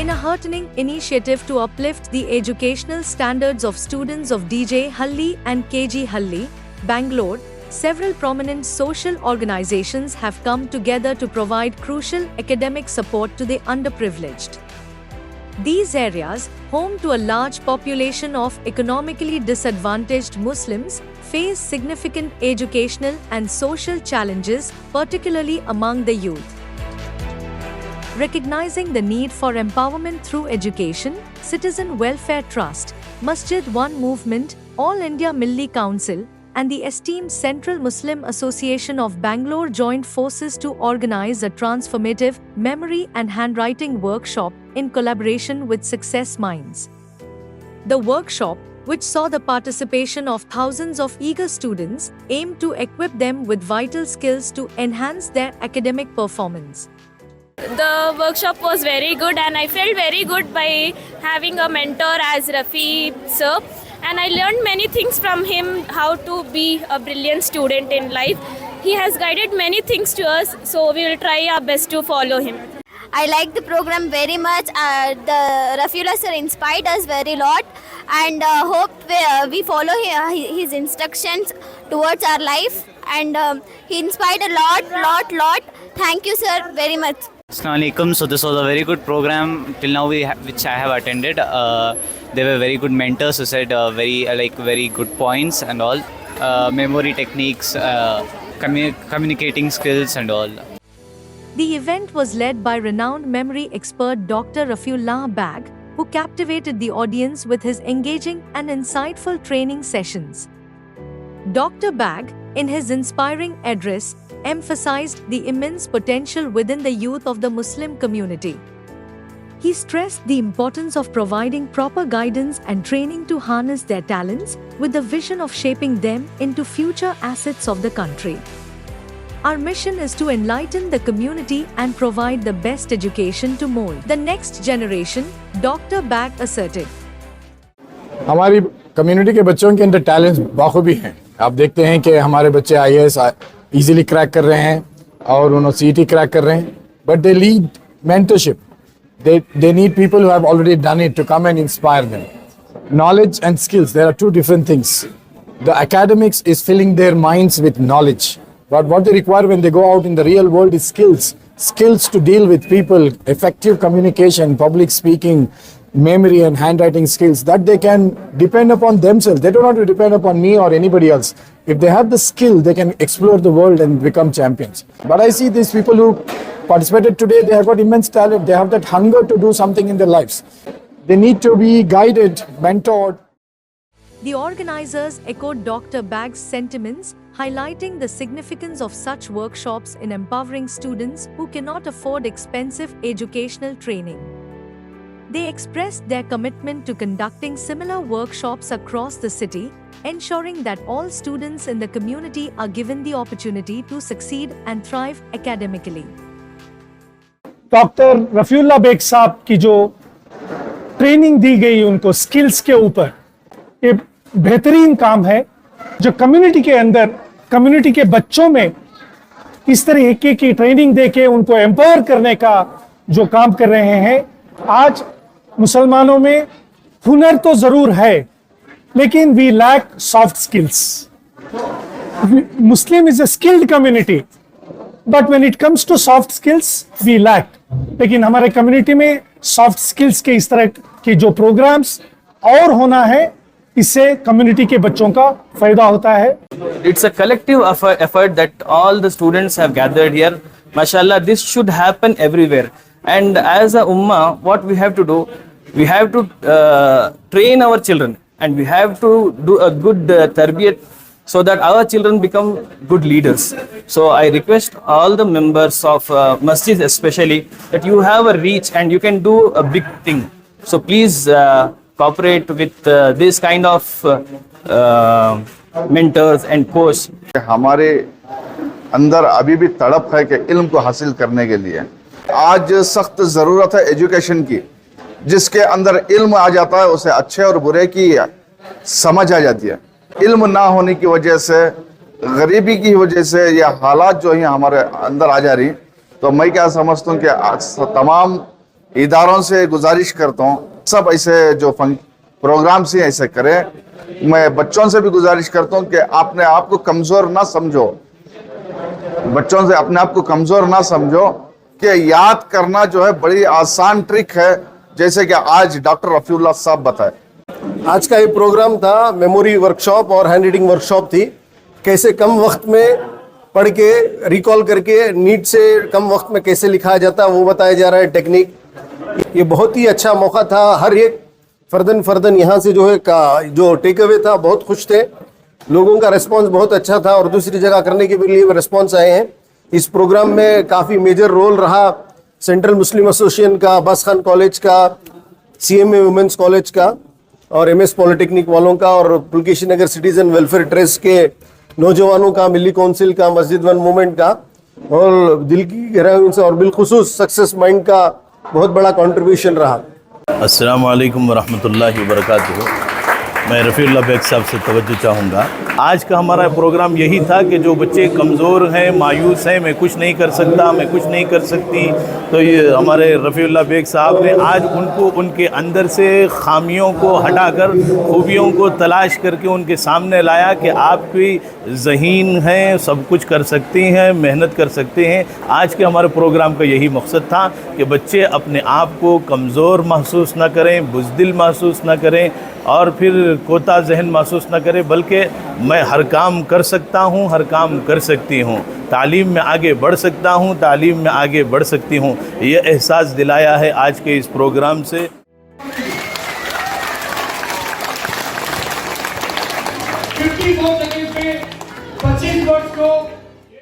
In a heartening initiative to uplift the educational standards of students of DJ Halli and KG Halli, Bangalore, several prominent social organizations have come together to provide crucial academic support to the underprivileged. These areas, home to a large population of economically disadvantaged Muslims, face significant educational and social challenges, particularly among the youth. Recognizing the need for empowerment through education, Citizen Welfare Trust, Masjid One Movement, All India Milli Council, and the esteemed Central Muslim Association of Bangalore joined forces to organize a transformative memory and handwriting workshop in collaboration with Success Minds. The workshop, which saw the participation of thousands of eager students, aimed to equip them with vital skills to enhance their academic performance. The workshop was very good and I felt very good by having a mentor as Rafi sir, and I learned many things from him, how to be a brilliant student in life. He has guided many things to us, so we will try our best to follow him. I like the program very much. The Rafiullah sir inspired us very lot, and hope we follow his instructions towards our life, and he inspired a lot. Thank you sir very much. Assalamualaikum. So this was a very good program till now which I have attended. They were very good mentors who said very good points and all, memory techniques, communicating skills and all. The event was led by renowned memory expert Dr. Rafiullah Bag, who captivated the audience with his engaging and insightful training sessions. Dr. Bag, in his inspiring address, emphasized the immense potential within the youth of the Muslim community. He stressed the importance of providing proper guidance and training to harness their talents, with the vision of shaping them into future assets of the country. Our mission is to enlighten the community and provide the best education to mold the next generation, Dr. Bag asserted. हमारी community के बच्चों के अंदर talents बाखूबी हैं। आप देखते हैं कि हमारे बच्चे IAS इजीली क्रैक कर रहे हैं और उन्होंने CET क्रैक कर रहे हैं, but they need mentorship. They need people who have already done it to come and inspire them. Knowledge and skills, there are two different things. The academics is filling their minds with knowledge, but what they require when they go out in the real world is skills. Skills to deal with people, effective communication, public speaking, memory and handwriting skills that they can depend upon themselves. They don't have to depend upon me or anybody else. If they have the skill, they can explore the world and become champions. But I see these people who participated today, they have got immense talent. They have that hunger to do something in their lives. They need to be guided, mentored. The organizers echoed Dr. Bag's sentiments, highlighting the significance of such workshops in empowering students who cannot afford expensive educational training. They expressed their commitment to conducting similar workshops across the city, ensuring that all students in the community are given the opportunity to succeed and thrive academically. Doctor Rafiullah Baig sahab की जो training दी गई उनको skills के ऊपर, ये बेहतरीन काम है जो कम्युनिटी के अंदर, कम्युनिटी के बच्चों में इस तरीके की ट्रेनिंग देके उनको एम्पावर करने का जो काम कर रहे हैं. आज मुसलमानों में हुनर तो जरूर है, लेकिन we lack soft skills. Muslim is a skilled community, but when it comes to soft skills we lack. लेकिन हमारे कम्युनिटी में सॉफ्ट स्किल्स के इस तरह के जो प्रोग्राम्स और होना है, इससे कम्युनिटी के बच्चों का फायदा होता है. It's a collective effort that all the students have gathered here. Mashallah, this should happen everywhere. And as a ummah, what we have to do, we have to train our children, and we have to do a good tarbiyat so that our children become good leaders. So I request all the members of masjid especially that you have a reach and you can do a big thing. So please cooperate with this kind of mentors and coach. हमारे अंदर अभी भी तड़प है कि इल्म को हासिल करने के लिए. आज सख्त ज़रूरत है एजुकेशन की. जिसके अंदर इल्म आ जाता है उसे अच्छे और बुरे की समझ आ जाती है. इल्म ना होने की वजह से, गरीबी की वजह से ये हालात जो हैं हमारे अंदर आ जा रही, तो मैं क्या समझता हूँ कि तमाम इदारों से गुजारिश करता हूँ सब ऐसे जो प्रोग्राम्स ही ऐसे करें। मैं बच्चों से भी गुजारिश करता हूँ कि अपने आप को कमज़ोर ना समझो, बच्चों से अपने आप को कमज़ोर ना समझो कि याद करना जो है बड़ी आसान ट्रिक है, जैसे कि आज डॉक्टर रफ़ीउल्लाह साहब बताए। आज का ये प्रोग्राम था मेमोरी वर्कशॉप और हैंड राइटिंग वर्कशॉप थी। कैसे कम वक्त में पढ़ के रिकॉल करके नीट से कम वक्त में कैसे लिखा जाता है वो बताया जा रहा है टेक्निक। ये बहुत ही अच्छा मौका था। हर एक फर्दन यहाँ से जो है जो टेक अवे था बहुत खुश थे, लोगों का रिस्पांस बहुत अच्छा था और दूसरी जगह करने के लिए रिस्पांस आए हैं। इस प्रोग्राम में काफ़ी मेजर रोल रहा सेंट्रल मुस्लिम एसोसिएशन का, अब्बास खान कॉलेज का, CMA वुमेंस कॉलेज का और MS पॉलिटेक्निक वालों का और पुलकेशी नगर सिटीजन वेलफेयर ट्रस्ट के नौजवानों का, मिली काउंसिल का, मस्जिद वन मूवमेंट का और दिल की गहराइयों से और बिलखुसूस सक्सेस माइंड का बहुत बड़ा कंट्रीब्यूशन रहा। अस्सलाम वालेकुम वरहमतुल्लाहि वबरकातुहू। मैं रफ़ीउल्लाह बेग साहब से तवज्जो चाहूँगा। आज का हमारा प्रोग्राम यही था कि जो बच्चे कमज़ोर हैं, मायूस हैं, मैं कुछ नहीं कर सकता, मैं कुछ नहीं कर सकती, तो ये हमारे रफ़ीउल्लाह बेग साहब ने आज उनको उनके अंदर से खामियों को हटाकर खूबियों को तलाश करके उनके सामने लाया कि आप भी ज़हीन हैं, सब कुछ कर सकती हैं, मेहनत कर सकते हैं। आज के हमारे प्रोग्राम का यही मकसद था कि बच्चे अपने आप को कमज़ोर महसूस न करें, बुज़दिल महसूस न करें और फिर कोता जहन महसूस न करें, बल्कि मैं हर काम कर सकता हूँ, हर काम कर सकती हूँ, तालीम में आगे बढ़ सकता हूँ, तालीम में आगे बढ़ सकती हूँ। ये एहसास दिलाया है आज के इस प्रोग्राम से।